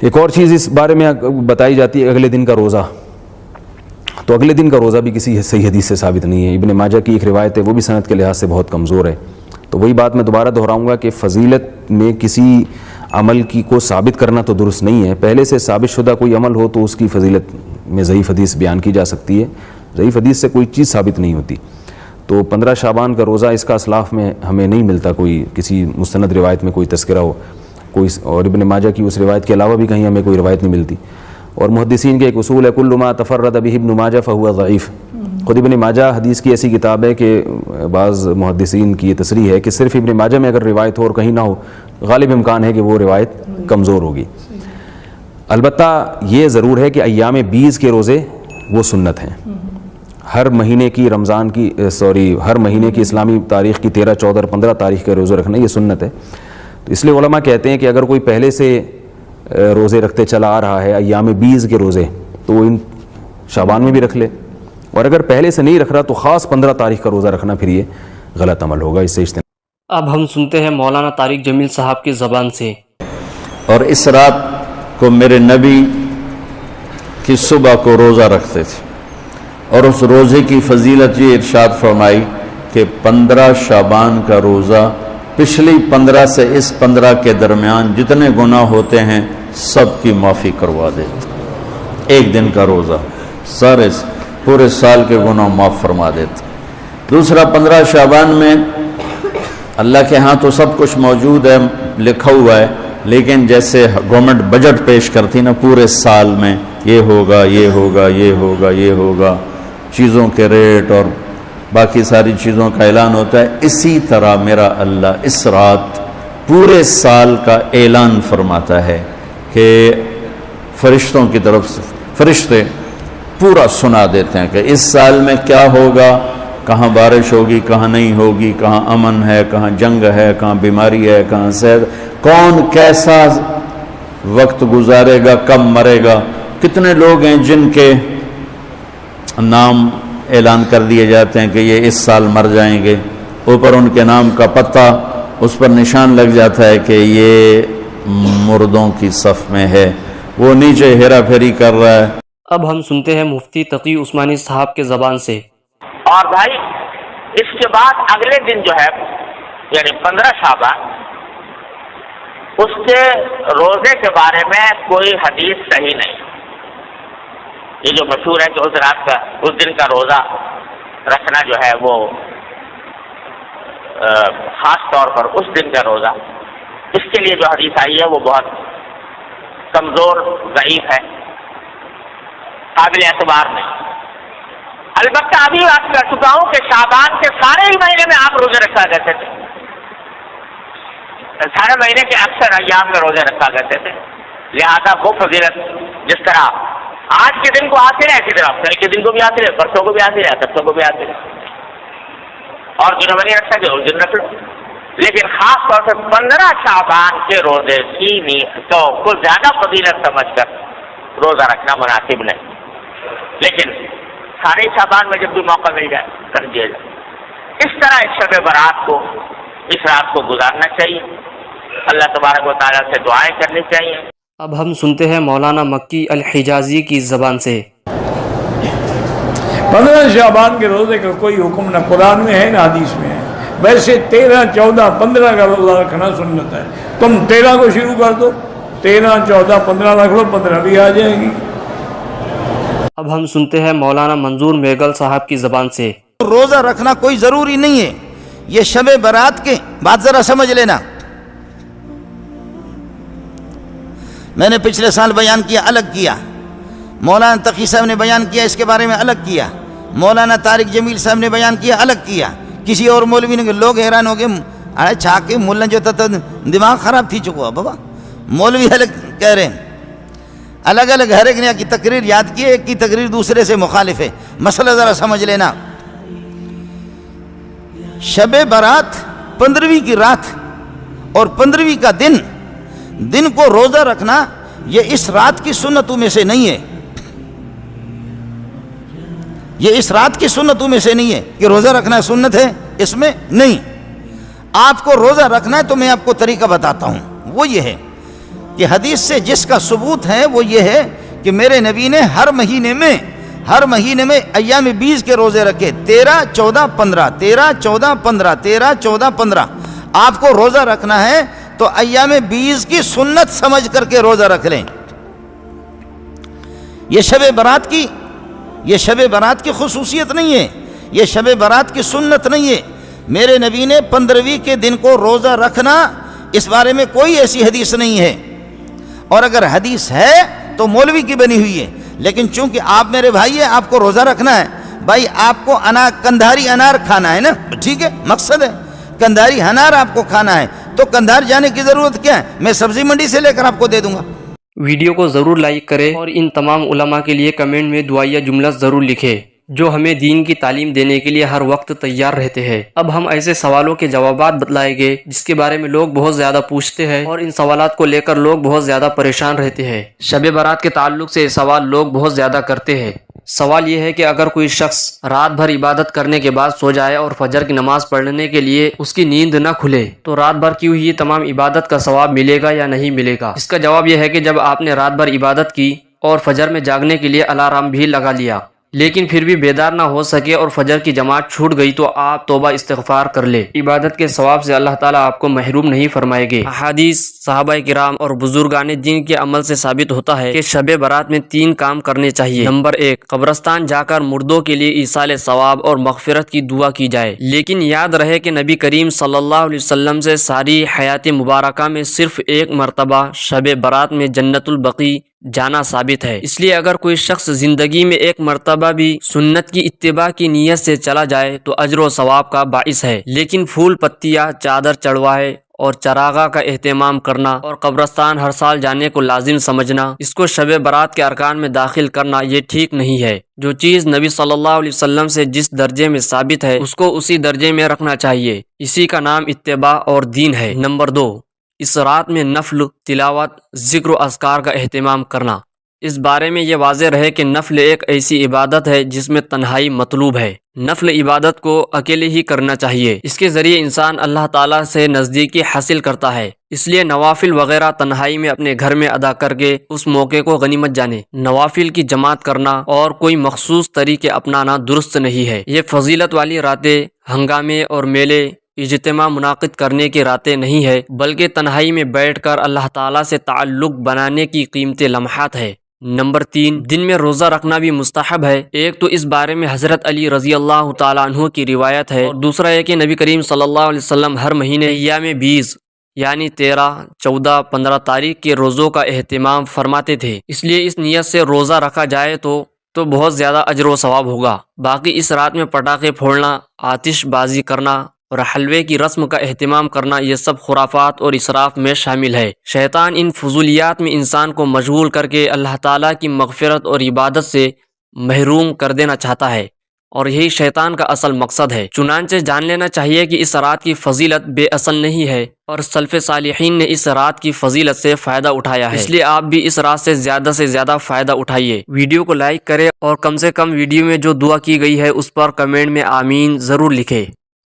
ایک اور چیز اس بارے میں بتائی جاتی ہے اگلے دن کا روزہ. تو اگلے دن کا روزہ بھی کسی صحیح حدیث سے ثابت نہیں ہے. ابن ماجہ کی ایک روایت ہے، وہ بھی سند کے لحاظ سے بہت کمزور ہے. تو وہی بات میں دوبارہ دہراؤں گا کہ فضیلت میں کسی عمل کی کو ثابت کرنا تو درست نہیں ہے. پہلے سے ثابت شدہ کوئی عمل ہو تو اس کی فضیلت میں ضعیف حدیث بیان کی جا سکتی ہے. ضعیف حدیث سے کوئی چیز ثابت نہیں ہوتی. تو 15 شعبان کا روزہ اس کا اسلاف میں ہمیں نہیں ملتا، کوئی کسی مستند روایت میں کوئی تذکرہ ہو کوئی، اور ابن ماجہ کی اس روایت کے علاوہ بھی کہیں ہمیں کوئی روایت نہیں ملتی. اور محدثین کے ایک اصول ہے کل ما تفرد به ابن ماجہ فهو ضعیف. خود ابن ماجہ حدیث کی ایسی کتاب ہے کہ بعض محدثین کی یہ تصریح ہے کہ صرف ابن ماجہ میں اگر روایت ہو اور کہیں نہ ہو، غالب امکان ہے کہ وہ روایت کمزور ہوگی. البتہ یہ ضرور ہے کہ ایام بیز کے روزے وہ سنت ہیں. ہر مہینے کی ہر مہینے کی اسلامی تاریخ کی 13، 14 اور 15 تاریخ کے روزے رکھنا یہ سنت ہے. تو اس لیے علماء کہتے ہیں کہ اگر کوئی پہلے سے روزے رکھتے چلا آ رہا ہے ایام بیز کے روزے، تو وہ ان شعبان میں بھی رکھ لے، اور اگر پہلے سے نہیں رکھ رہا تو خاص 15 تاریخ کا روزہ رکھنا پھر یہ غلط عمل ہوگا. اس سے اجتناب. اب ہم سنتے ہیں مولانا طارق جمیل صاحب کی زبان سے. اور اس رات کو میرے نبی کی صبح کو روزہ رکھتے تھے، اور اس روزے کی فضیلت یہ ارشاد فرمائی کہ 15 شعبان کا روزہ پچھلی 15 سے اس 15 کے درمیان جتنے گناہ ہوتے ہیں سب کی معافی کروا دیتا. ایک دن کا روزہ سارے پورے سال کے گناہ معاف فرما دیتا. دوسرا 15 شعبان میں اللہ کے ہاں تو سب کچھ موجود ہے، لکھا ہوا ہے، لیکن جیسے گورنمنٹ بجٹ پیش کرتی نا پورے سال میں، یہ ہوگا یہ ہوگا یہ ہوگا یہ ہوگا، چیزوں کے ریٹ اور باقی ساری چیزوں کا اعلان ہوتا ہے، اسی طرح میرا اللہ اس رات پورے سال کا اعلان فرماتا ہے کہ فرشتوں کی طرف سے فرشتے پورا سنا دیتے ہیں کہ اس سال میں کیا ہوگا، کہاں بارش ہوگی کہاں نہیں ہوگی، کہاں امن ہے کہاں جنگ ہے، کہاں بیماری ہے کہاں صحت، کون کیسا وقت گزارے گا، کب مرے گا. کتنے لوگ ہیں جن کے نام اعلان کر دیے جاتے ہیں کہ یہ اس سال مر جائیں گے، اوپر ان کے نام کا پتہ اس پر نشان لگ جاتا ہے کہ یہ مردوں کی صف میں ہے، وہ نیچے ہیرا پھیری کر رہا ہے. اب ہم سنتے ہیں مفتی تقی عثمانی صاحب کے زبان سے. اور بھائی اس کے بعد اگلے دن جو ہے یعنی 15 شعبان، اس کے روزے کے بارے میں کوئی حدیث صحیح نہیں. یہ جو مشہور ہے کہ اس دن کا روزہ رکھنا جو ہے وہ خاص طور پر اس دن کا روزہ، اس کے لیے جو حدیث آئی ہے وہ بہت کمزور ضعیف ہے، قابل اعتبار نہیں. البتہ ابھی بات کر چکا ہوں کہ شعبان کے سارے ہی مہینے میں آپ روزے رکھا کرتے تھے، سارے مہینے کے اکثر ایام میں روزے رکھا کرتے تھے. لہذا وہ فضیلت جس طرح آج کے دن کو آتی رہے اسی طرح کل کے دن کو بھی آتی رہے، پرسوں کو بھی آتی رہے، ترسوں کو بھی آتی رہے، اور جنہوں میں نہیں رکھ سکے اس دن رکھ لو. لیکن خاص طور سے 15 شعبان کے روزے کی تو کچھ زیادہ فضیلت سمجھ کر روزہ رکھنا مناسب نہیں. لیکن سارے شعبان میں جب بھی موقع مل جائے کر دیا جائے. اس طرح اس شب برات کو، اس رات کو گزارنا چاہیے. اللہ تبارک و تعالیٰ سے دعائیں کرنی چاہیے. اب ہم سنتے ہیں مولانا مکی الحجازی کی زبان سے. 15 شعبان کے روزے کا کوئی حکم نہ قرآن میں ہے نہ حدیث میں ہے. ویسے 13، 14، 15 کا روزہ رکھنا سنت ہے. تم 13 کو شروع کر دو، 13، 14، 15 رکھ لو، 15 بھی آ جائے گی. اب ہم سنتے ہیں مولانا منظور میگل صاحب کی زبان سے. روزہ رکھنا کوئی ضروری نہیں ہے. یہ شب برات کے بات ذرا سمجھ لینا. میں نے پچھلے سال بیان کیا، الگ کیا. مولانا تقی صاحب نے بیان کیا، اس کے بارے میں الگ کیا. مولانا طارق جمیل صاحب نے بیان کیا، الگ کیا. کسی اور مولوی نے، لوگ حیران ہو گئے، ارے چھا کے ملن جو تھا دماغ خراب تھی چکا بابا. مولوی الگ کہہ رہے ہیں، الگ الگ ہر ایک نے کی تقریر یاد کی ہے، ایک کی تقریر دوسرے سے مخالف ہے. مسئلہ ذرا سمجھ لینا. شب برات 15ویں کی رات اور 15ویں کا دن کو روزہ رکھنا یہ اس رات کی سنتوں میں سے نہیں ہے. یہ اس رات کی سنتوں میں سے نہیں ہے کہ روزہ رکھنا سنت ہے، اس میں نہیں. آپ کو روزہ رکھنا ہے تو میں آپ کو طریقہ بتاتا ہوں. وہ یہ ہے کہ حدیث سے جس کا ثبوت ہے وہ یہ ہے کہ میرے نبی نے ہر مہینے میں ایام 20 کے روزے رکھے، 13 14 15 13 14 15 13 14 15۔ آپ کو روزہ رکھنا ہے تو ایام 20 کی سنت سمجھ کر کے روزہ رکھ لیں۔ یہ شب برات کی خصوصیت نہیں ہے، یہ شب برات کی سنت نہیں ہے۔ میرے نبی نے 15ویں کے دن کو روزہ رکھنا، اس بارے میں کوئی ایسی حدیث نہیں ہے، اور اگر حدیث ہے تو مولوی کی بنی ہوئی ہے۔ لیکن چونکہ آپ میرے بھائی ہیں، آپ کو روزہ رکھنا ہے، بھائی آپ کو کندھاری انار کھانا ہے نا، ٹھیک ہے، مقصد ہے کندھاری انار آپ کو کھانا ہے، تو کندھار جانے کی ضرورت کیا ہے؟ میں سبزی منڈی سے لے کر آپ کو دے دوں گا۔ ویڈیو کو ضرور لائک کریں اور ان تمام علماء کے لیے کمنٹ میں دعائیہ جملہ ضرور لکھیں جو ہمیں دین کی تعلیم دینے کے لیے ہر وقت تیار رہتے ہیں۔ اب ہم ایسے سوالوں کے جوابات بتلائیں گے جس کے بارے میں لوگ بہت زیادہ پوچھتے ہیں اور ان سوالات کو لے کر لوگ بہت زیادہ پریشان رہتے ہیں۔ شب برات کے تعلق سے یہ سوال لوگ بہت زیادہ کرتے ہیں۔ سوال یہ ہے کہ اگر کوئی شخص رات بھر عبادت کرنے کے بعد سو جائے اور فجر کی نماز پڑھنے کے لیے اس کی نیند نہ کھلے تو رات بھر کی ہوئی تمام عبادت کا ثواب ملے گا یا نہیں ملے گا؟ اس کا جواب یہ ہے کہ جب آپ نے رات بھر عبادت کی اور فجر میں جاگنے کے لیے الارم بھی لگا لیا لیکن پھر بھی بیدار نہ ہو سکے اور فجر کی جماعت چھوٹ گئی تو آپ توبہ استغفار کر لے، عبادت کے ثواب سے اللہ تعالیٰ آپ کو محروم نہیں فرمائے گے۔ احادیث، صحابہ کرام اور بزرگان دین کے عمل سے ثابت ہوتا ہے کہ شب برات میں 3 کام کرنے چاہیے۔ نمبر 1، قبرستان جا کر مردوں کے لیے ایصال ثواب اور مغفرت کی دعا کی جائے، لیکن یاد رہے کہ نبی کریم صلی اللہ علیہ وسلم سے ساری حیات مبارکہ میں صرف 1 مرتبہ شب برات میں جنت البقیع جانا ثابت ہے۔ اس لیے اگر کوئی شخص زندگی میں 1 مرتبہ بھی سنت کی اتباع کی نیت سے چلا جائے تو اجر و ثواب کا باعث ہے، لیکن پھول پتیاں، چادر چڑھوائے اور چراغاں کا اہتمام کرنا اور قبرستان ہر سال جانے کو لازم سمجھنا، اس کو شب برات کے ارکان میں داخل کرنا، یہ ٹھیک نہیں ہے۔ جو چیز نبی صلی اللہ علیہ وسلم سے جس درجے میں ثابت ہے اس کو اسی درجے میں رکھنا چاہیے، اسی کا نام اتباع اور دین ہے۔ نمبر 2، اس رات میں نفل، تلاوت، ذکر و اذکار کا اہتمام کرنا۔ اس بارے میں یہ واضح رہے کہ نفل ایک ایسی عبادت ہے جس میں تنہائی مطلوب ہے۔ نفل عبادت کو اکیلے ہی کرنا چاہیے، اس کے ذریعے انسان اللہ تعالیٰ سے نزدیکی حاصل کرتا ہے۔ اس لیے نوافل وغیرہ تنہائی میں اپنے گھر میں ادا کر کے اس موقع کو غنیمت جانے۔ نوافل کی جماعت کرنا اور کوئی مخصوص طریقے اپنانا درست نہیں ہے۔ یہ فضیلت والی راتیں ہنگامے اور میلے اجتماع منعقد کرنے کی راتیں نہیں ہے، بلکہ تنہائی میں بیٹھ کر اللہ تعالیٰ سے تعلق بنانے کی قیمتی لمحات ہے۔ نمبر 3، دن میں روزہ رکھنا بھی مستحب ہے۔ ایک تو اس بارے میں حضرت علی رضی اللہ تعالیٰ عنہ کی روایت ہے، اور دوسرا یہ کہ نبی کریم صلی اللہ علیہ وسلم ہر مہینے ایام 20 یعنی 13 14 15 تاریخ کے روزوں کا اہتمام فرماتے تھے۔ اس لیے اس نیت سے روزہ رکھا جائے تو بہت زیادہ اجر و ثواب ہوگا۔ باقی اس رات میں پٹاخے پھوڑنا، آتش بازی کرنا اور حلوے کی رسم کا اہتمام کرنا، یہ سب خرافات اور اسراف میں شامل ہے۔ شیطان ان فضولیات میں انسان کو مشغول کر کے اللہ تعالیٰ کی مغفرت اور عبادت سے محروم کر دینا چاہتا ہے، اور یہی شیطان کا اصل مقصد ہے۔ چنانچہ جان لینا چاہیے کہ اس رات کی فضیلت بے اصل نہیں ہے، اور سلف صالحین نے اس رات کی فضیلت سے فائدہ اٹھایا ہے۔ اس لیے آپ بھی اس رات سے زیادہ فائدہ اٹھائیے۔ ویڈیو کو لائک کریں اور کم سے کم ویڈیو میں جو دعا کی گئی ہے اس پر کمنٹ میں آمین ضرور لکھیں۔